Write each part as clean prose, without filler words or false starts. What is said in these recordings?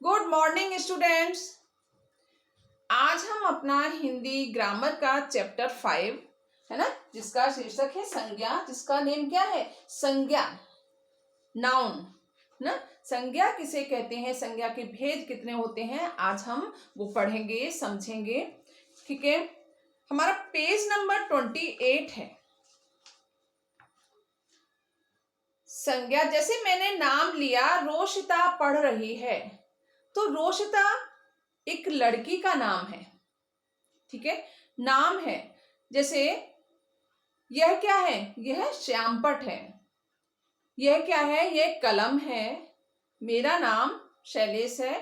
Good morning students. आज हम अपना हिंदी ग्रामर का चैप्टर 5 है ना, जिसका शीर्षक है संज्ञा, जिसका नेम क्या है? संज्ञा, नाउन ना। संज्ञा किसे कहते हैं, संज्ञा के भेद कितने होते हैं, आज हम वो पढ़ेंगे, समझेंगे। ठीक है, हमारा पेज नंबर 28 है। संज्ञा, जैसे मैंने नाम लिया, रोशिता पढ़ रही है, तो रोशिता एक लड़की का नाम है। ठीक है, नाम है। जैसे यह क्या है? यह श्यामपट है। यह क्या है? यह कलम है। मेरा नाम शैलेश है।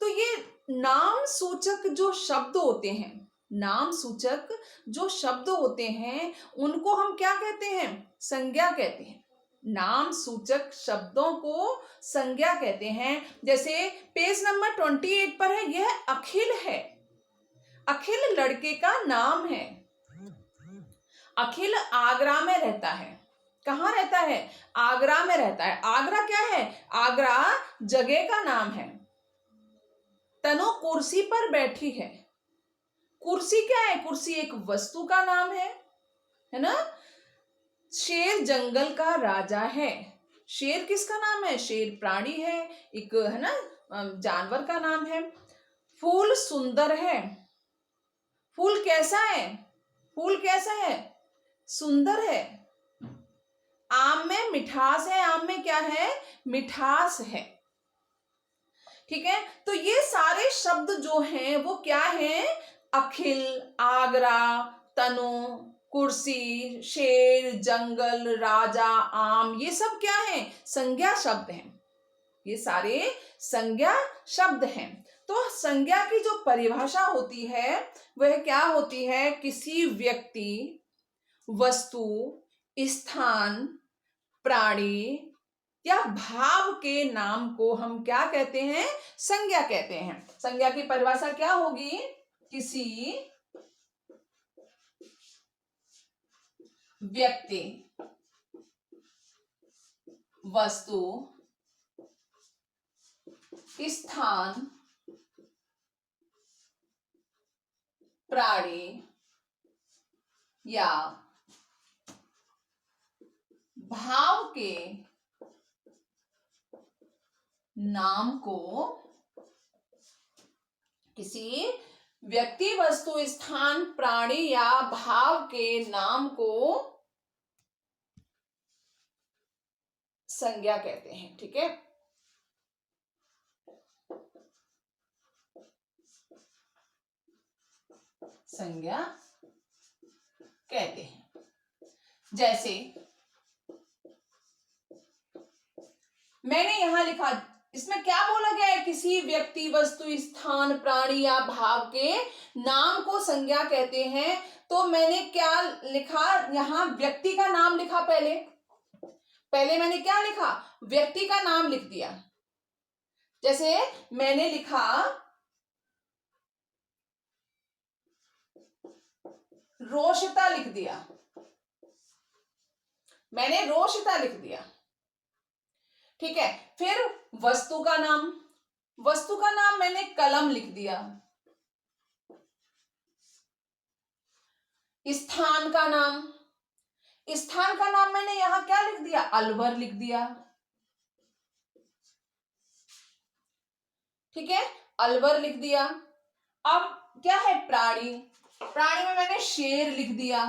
तो ये नाम सूचक जो शब्द होते हैं, नाम सूचक जो शब्द होते हैं, उनको हम क्या कहते हैं? संज्ञा कहते हैं। नाम सूचक शब्दों को संज्ञा कहते हैं। जैसे पेज नंबर 28 पर है, यह अखिल है। अखिल लड़के का नाम है। अखिल आगरा में रहता है। कहाँ रहता है? आगरा में रहता है। आगरा क्या है? आगरा जगह का नाम है। तनु कुर्सी पर बैठी है। कुर्सी क्या है? कुर्सी एक वस्तु का नाम है ना। शेर जंगल का राजा है। शेर किसका नाम है? शेर प्राणी है, एक है ना, जानवर का नाम है। फूल सुंदर है। फूल कैसा है? फूल कैसा है? सुंदर है। आम में मिठास है। आम में क्या है? मिठास है। ठीक है, तो ये सारे शब्द जो हैं वो क्या हैं? अखिल, आगरा, तनु, कुर्सी, शेर, जंगल, राजा, आम, ये सब क्या है? संज्ञा शब्द हैं। ये सारे संज्ञा शब्द हैं। तो संज्ञा की जो परिभाषा होती है वह क्या होती है? किसी व्यक्ति, वस्तु, स्थान, प्राणी या भाव के नाम को हम क्या कहते हैं? संज्ञा कहते हैं। संज्ञा की परिभाषा क्या होगी? किसी व्यक्ति, वस्तु, स्थान, प्राणी या भाव के नाम को, किसी व्यक्ति, वस्तु, स्थान, प्राणी या भाव के नाम को संज्ञा कहते हैं। ठीक है, संज्ञा कहते हैं। जैसे मैंने यहां लिखा, इसमें क्या बोला गया है? किसी व्यक्ति, वस्तु, स्थान, प्राणी या भाव के नाम को संज्ञा कहते हैं। तो मैंने क्या लिखा यहां? व्यक्ति का नाम लिखा। पहले मैंने क्या लिखा? व्यक्ति का नाम लिख दिया। जैसे मैंने लिखा रोशिता, लिख दिया। मैंने रोशिता लिख दिया। ठीक है, फिर वस्तु का नाम, वस्तु का नाम मैंने कलम लिख दिया। स्थान का नाम, स्थान का नाम मैंने यहां क्या लिख दिया? अलवर लिख दिया। ठीक है, अलवर लिख दिया। अब क्या है? प्राणी, प्राणी में मैंने शेर लिख दिया।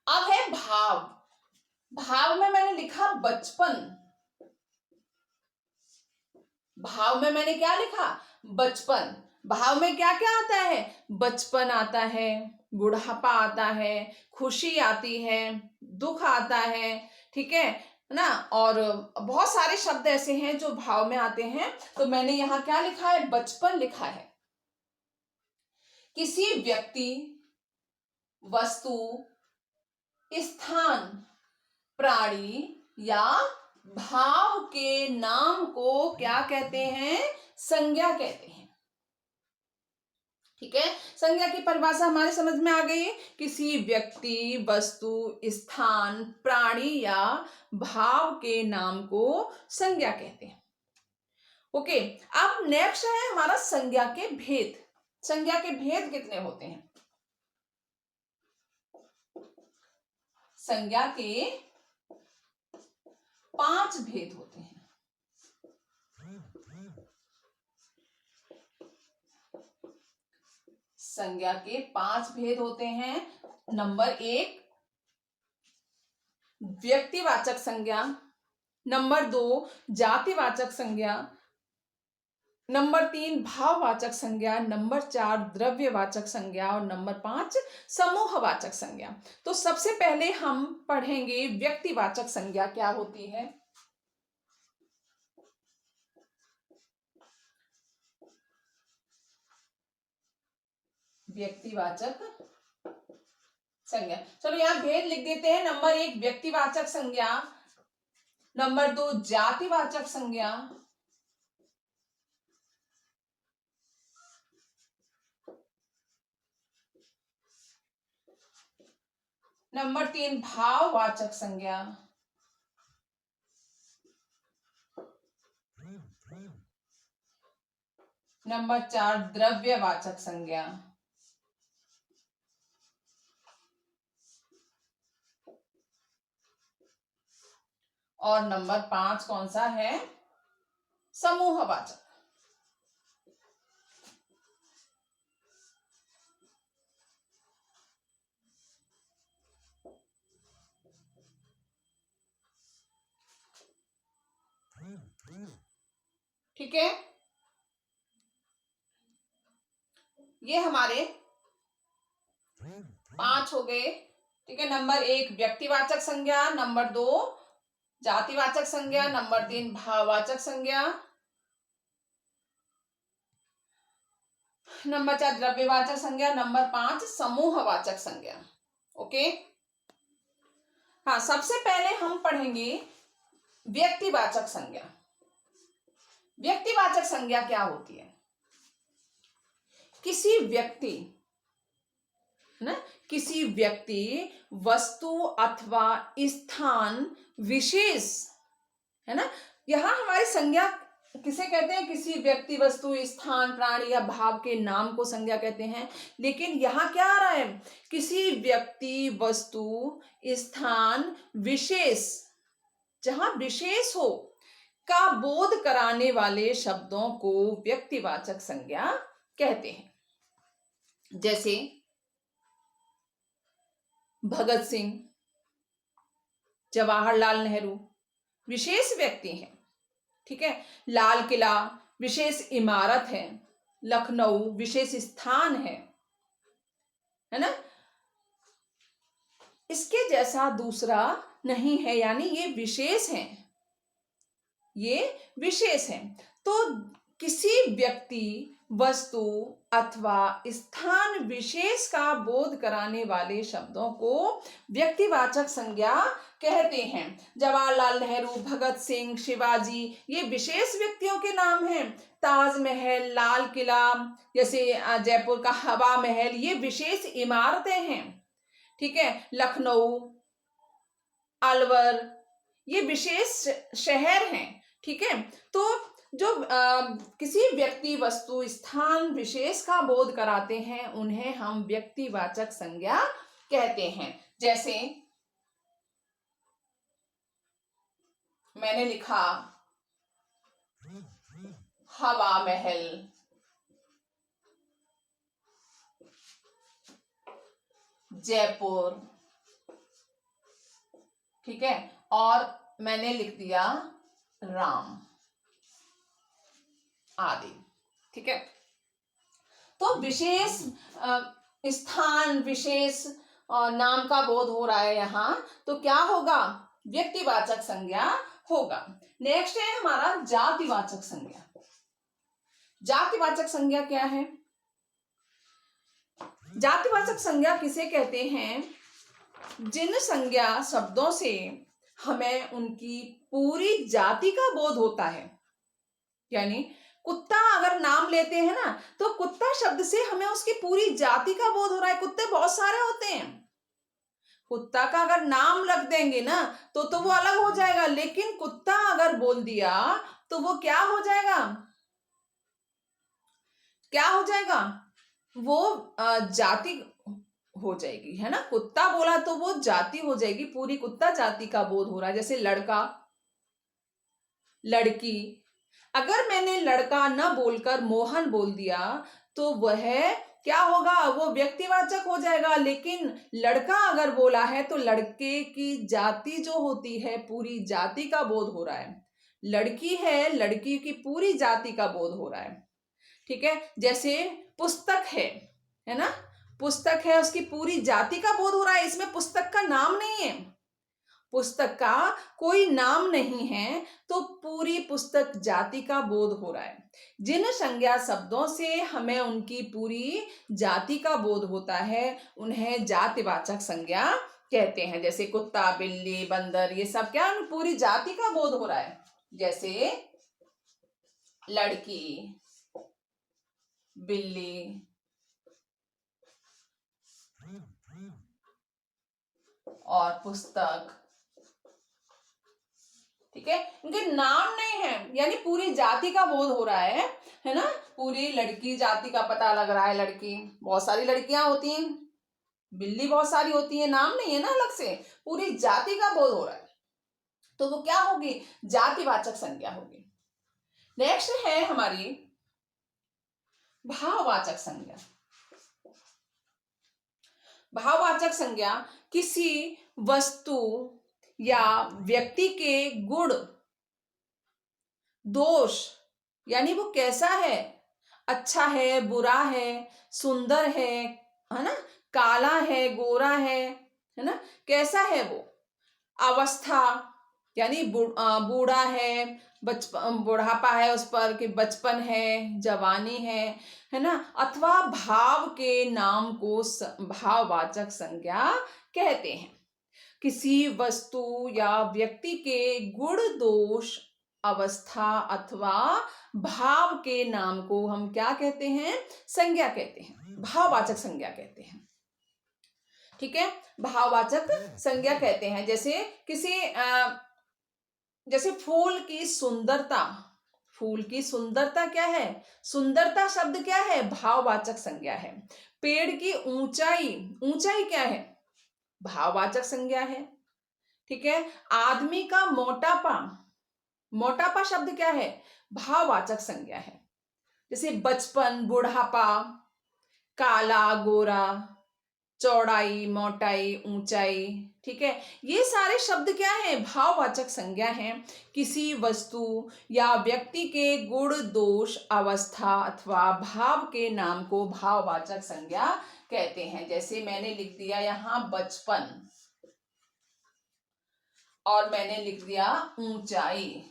अब है भाव, भाव में मैंने लिखा बचपन। भाव में मैंने क्या लिखा? बचपन। भाव में क्या क्या आता है? बचपन आता है, बुढ़ापा आता है, खुशी आती है, दुख आता है। ठीक है ना, और बहुत सारे शब्द ऐसे हैं जो भाव में आते हैं। तो मैंने यहां क्या लिखा है? बचपन लिखा है। किसी व्यक्ति, वस्तु, स्थान, प्राणी या भाव के नाम को क्या कहते हैं? संज्ञा कहते हैं। ठीक है, संज्ञा की परिभाषा हमारे समझ में आ गई। किसी व्यक्ति, वस्तु, स्थान, प्राणी या भाव के नाम को संज्ञा कहते हैं। ओके, अब नेक्स्ट है हमारा संज्ञा के भेद। संज्ञा के भेद कितने होते हैं? संज्ञा के 5 भेद होते हैं। संज्ञा के 5 भेद होते हैं। नंबर 1 व्यक्तिवाचक संज्ञा, नंबर 2 जातिवाचक संज्ञा, नंबर 3 भाववाचक संज्ञा, नंबर 4 द्रव्यवाचक संज्ञा और नंबर 5 समूहवाचक संज्ञा। तो सबसे पहले हम पढ़ेंगे व्यक्तिवाचक संज्ञा क्या होती है। व्यक्तिवाचक संज्ञा, चलो यहां भेद लिख देते हैं। नंबर 1 व्यक्तिवाचक संज्ञा, नंबर 2 जातिवाचक संज्ञा, नंबर 3 भाववाचक संज्ञा, नंबर 4 द्रव्यवाचक संज्ञा और नंबर 5 कौन सा है? समूहवाचक। ठीक है, ये हमारे 5 हो गए। ठीक है, नंबर 1 व्यक्तिवाचक संज्ञा, नंबर 2 जातिवाचक संज्ञा, नंबर 3 भाववाचक संज्ञा, नंबर 4 द्रव्यवाचक संज्ञा, नंबर 5 समूहवाचक संज्ञा। ओके, हाँ, सबसे पहले हम पढ़ेंगे व्यक्तिवाचक संज्ञा। व्यक्तिवाचक संज्ञा क्या होती है? किसी व्यक्ति, ना, किसी व्यक्ति, वस्तु अथवा स्थान विशेष, है ना, यहां हमारी संज्ञा किसे कहते हैं? किसी व्यक्ति, वस्तु, स्थान, प्राणी या भाव के नाम को संज्ञा कहते हैं। लेकिन यहां क्या आ रहा है? किसी व्यक्ति, वस्तु, स्थान विशेष, जहां विशेष हो का बोध कराने वाले शब्दों को व्यक्तिवाचक संज्ञा कहते हैं। जैसे भगत सिंह, जवाहरलाल नेहरू विशेष व्यक्ति हैं। ठीक है, लाल किला विशेष इमारत है, लखनऊ विशेष स्थान है ना, इसके जैसा दूसरा नहीं है, यानी ये विशेष हैं, ये विशेष हैं। तो किसी व्यक्ति, वस्तु अथवा स्थान विशेष का बोध कराने वाले शब्दों को व्यक्तिवाचक संज्ञा कहते हैं। जवाहरलाल नेहरू, भगत सिंह, शिवाजी ये विशेष व्यक्तियों के नाम हैं। ताजमहल, लाल किला, जैसे जयपुर का हवा महल, ये विशेष इमारतें हैं। ठीक है, लखनऊ, अलवर ये विशेष शहर हैं। ठीक है, तो जो किसी व्यक्ति, वस्तु, स्थान विशेष का बोध कराते हैं उन्हें हम व्यक्तिवाचक संज्ञा कहते हैं। जैसे मैंने लिखा हवा महल, जयपुर, ठीक है, और मैंने लिख दिया राम आदि। ठीक है, तो विशेष स्थान, विशेष नाम का बोध हो रहा है यहां, तो क्या होगा? व्यक्तिवाचक संज्ञा होगा। नेक्स्ट है हमारा जातिवाचक संज्ञा। जातिवाचक संज्ञा क्या है? जातिवाचक संज्ञा किसे कहते हैं? जिन संज्ञा शब्दों से हमें उनकी पूरी जाति का बोध होता है। यानी कुत्ता अगर नाम लेते हैं ना, तो कुत्ता शब्द से हमें उसकी पूरी जाति का बोध हो रहा है। कुत्ते बहुत सारे होते हैं, कुत्ता का अगर नाम रख देंगे ना तो वो अलग हो जाएगा, लेकिन कुत्ता अगर बोल दिया तो वो क्या हो जाएगा? क्या हो जाएगा, वो जाति हो जाएगी, है ना। कुत्ता बोला तो वो जाति हो जाएगी, पूरी कुत्ता जाति का बोध हो रहा है। जैसे लड़का, लड़की, अगर मैंने लड़का न बोलकर मोहन बोल दिया तो वह क्या होगा, वो व्यक्तिवाचक हो जाएगा। लेकिन लड़का अगर बोला है तो लड़के की जाति जो होती है, पूरी जाति का बोध हो रहा है। लड़की है, लड़की की पूरी जाति का बोध हो रहा है। ठीक है, जैसे पुस्तक है ना, पुस्तक है, उसकी पूरी जाति का बोध हो रहा है। इसमें पुस्तक का नाम नहीं है, पुस्तक का कोई नाम नहीं है, तो पूरी पुस्तक जाति का बोध हो रहा है। जिन संज्ञा शब्दों से हमें उनकी पूरी जाति का बोध होता है उन्हें जातिवाचक संज्ञा कहते हैं। जैसे कुत्ता, बिल्ली, बंदर, ये सब क्या, पूरी जाति का बोध हो रहा है। जैसे लड़की, बिल्ली और पुस्तक, ठीक है, उनके नाम नहीं है, यानी पूरी जाति का बोध हो रहा है ना। पूरी लड़की जाति का पता लग रहा है, लड़की, बहुत सारी लड़कियां होती हैं, बिल्ली बहुत सारी होती है, नाम नहीं है ना अलग से, पूरी जाति का बोध हो रहा है, तो वो क्या होगी, जातिवाचक संज्ञा होगी। नेक्स्ट है हमारी भाववाचक संज्ञा। भाववाचक संज्ञा किसी वस्तु या व्यक्ति के गुण, दोष, यानी वो कैसा है, अच्छा है, बुरा है, सुंदर है ना, काला है, गोरा है ना, कैसा है वो, अवस्था, यानी बूढ़ा है, बचपन, बुढ़ापा है उस पर, कि बचपन है, जवानी है ना, अथवा भाव के नाम को भाववाचक संज्ञा कहते हैं। किसी वस्तु या व्यक्ति के गुण, दोष, अवस्था अथवा भाव के नाम को हम क्या कहते हैं, संज्ञा कहते हैं, भाववाचक संज्ञा कहते हैं। ठीक है, भाववाचक संज्ञा कहते हैं। जैसे किसी जैसे फूल की सुंदरता, फूल की सुंदरता क्या है, सुंदरता शब्द क्या है, भाववाचक संज्ञा है। पेड़ की ऊंचाई, ऊंचाई क्या है, भाववाचक संज्ञा है। ठीक है, आदमी का मोटापा, मोटापा शब्द क्या है, भाववाचक संज्ञा है। जैसे बचपन, बुढ़ापा, काला, गोरा, चौड़ाई, मोटाई, ऊंचाई, ठीक है, ये सारे शब्द क्या है, भाववाचक संज्ञा हैं। किसी वस्तु या व्यक्ति के गुण, दोष, अवस्था अथवा भाव के नाम को भाववाचक संज्ञा कहते हैं। जैसे मैंने लिख दिया यहाँ बचपन, और मैंने लिख दिया ऊंचाई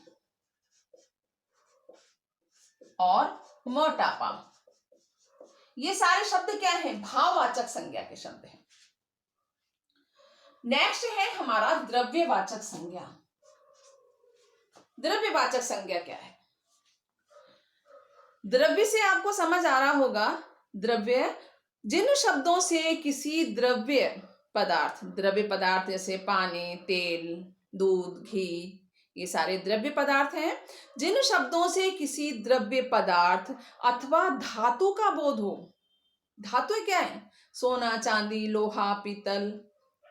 और मोटापा, ये सारे शब्द क्या है, भाववाचक संज्ञा के शब्द हैं। नेक्स्ट है हमारा द्रव्यवाचक संज्ञा। द्रव्यवाचक संज्ञा क्या है, द्रव्य से आपको समझ आ रहा होगा, द्रव्य जिन शब्दों से किसी द्रव्य पदार्थ, द्रव्य पदार्थ जैसे पानी, तेल, दूध, घी, ये सारे द्रव्य पदार्थ हैं। जिन शब्दों से किसी द्रव्य पदार्थ अथवा धातु का बोध हो, धातु क्या है, सोना, चांदी, लोहा, पीतल,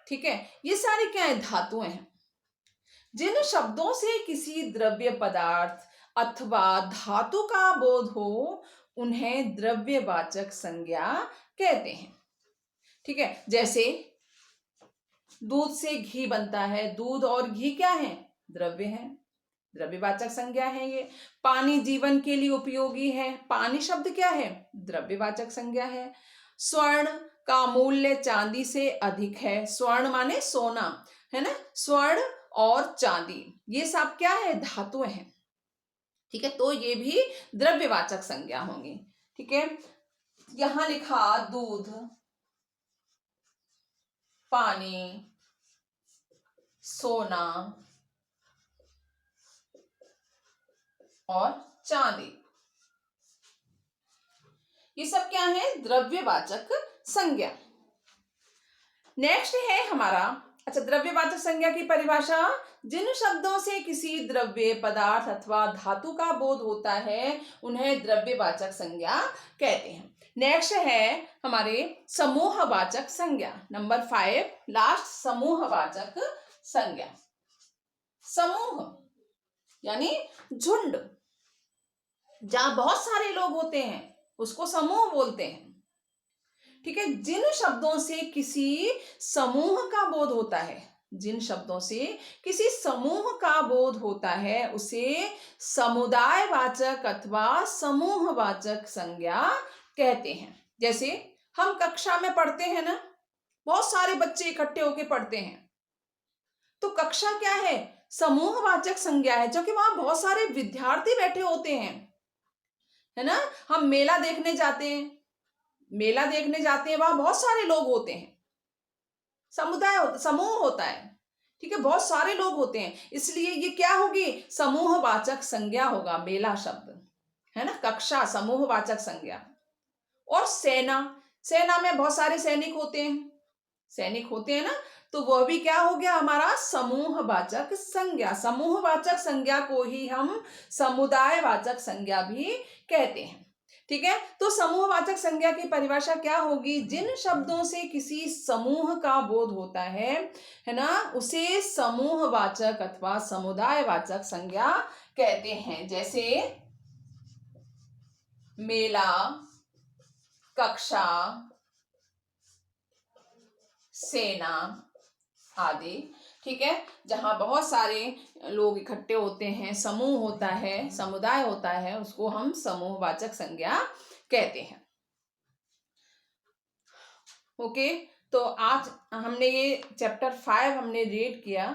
ठीक है, ये सारे क्या है, धातुएं हैं। जिन शब्दों से किसी द्रव्य पदार्थ अथवा धातु का बोध हो उन्हें द्रव्यवाचक संज्ञा कहते हैं। ठीक है, जैसे दूध से घी बनता है, दूध और घी क्या है, द्रव्य है, द्रव्यवाचक संज्ञा है। ये पानी जीवन के लिए उपयोगी है, पानी शब्द क्या है, द्रव्यवाचक संज्ञा है। स्वर्ण का मूल्य चांदी से अधिक है, स्वर्ण माने सोना, है ना, स्वर्ण और चांदी ये सब क्या है, धातुएं हैं। ठीक है, तो ये भी द्रव्यवाचक संज्ञा होंगी। ठीक है, यहां लिखा दूध, पानी, सोना और चांदी, ये सब क्या है, द्रव्यवाचक संज्ञा। नेक्स्ट है हमारा अच्छा, द्रव्यवाचक संज्ञा की परिभाषा, जिन शब्दों से किसी द्रव्य, पदार्थ अथवा धातु का बोध होता है उन्हें द्रव्यवाचक संज्ञा कहते हैं। नेक्स्ट है हमारे समूहवाचक संज्ञा, नंबर 5 लास्ट, समूहवाचक संज्ञा। समूह यानी झुंड, जहां बहुत सारे लोग होते हैं उसको समूह बोलते हैं। ठीक है, जिन शब्दों से किसी समूह का बोध होता है, जिन शब्दों से किसी समूह का बोध होता है उसे समुदायवाचक अथवा समूहवाचक संज्ञा कहते हैं। जैसे हम कक्षा में पढ़ते हैं ना, बहुत सारे बच्चे इकट्ठे होकर पढ़ते हैं, तो कक्षा क्या है, समूहवाचक संज्ञा है, क्योंकि वहां बहुत सारे विद्यार्थी बैठे होते हैं, है ना। हम मेला देखने जाते हैं, वहां बहुत सारे लोग होते हैं, समूह होता है। ठीक है, बहुत सारे लोग होते हैं, इसलिए ये क्या होगी, समूहवाचक संज्ञा होगा, मेला शब्द, है ना। कक्षा समूहवाचक संज्ञा। और सेना, सेना में बहुत सारे सैनिक होते हैं ना, तो वह भी क्या हो गया हमारा समूहवाचक संज्ञा। समूहवाचक संज्ञा को ही हम समुदायवाचक संज्ञा भी कहते हैं। ठीक है, तो समूहवाचक संज्ञा की परिभाषा क्या होगी, जिन शब्दों से किसी समूह का बोध होता है ना, उसे समूहवाचक अथवा समुदायवाचक संज्ञा कहते हैं। जैसे मेला, कक्षा, सेना आदि। ठीक है, जहां बहुत सारे लोग इकट्ठे होते हैं, समूह होता है, समुदाय होता है, उसको हम समूहवाचक संज्ञा कहते हैं। ओके, तो आज हमने ये चैप्टर 5 हमने रीड किया।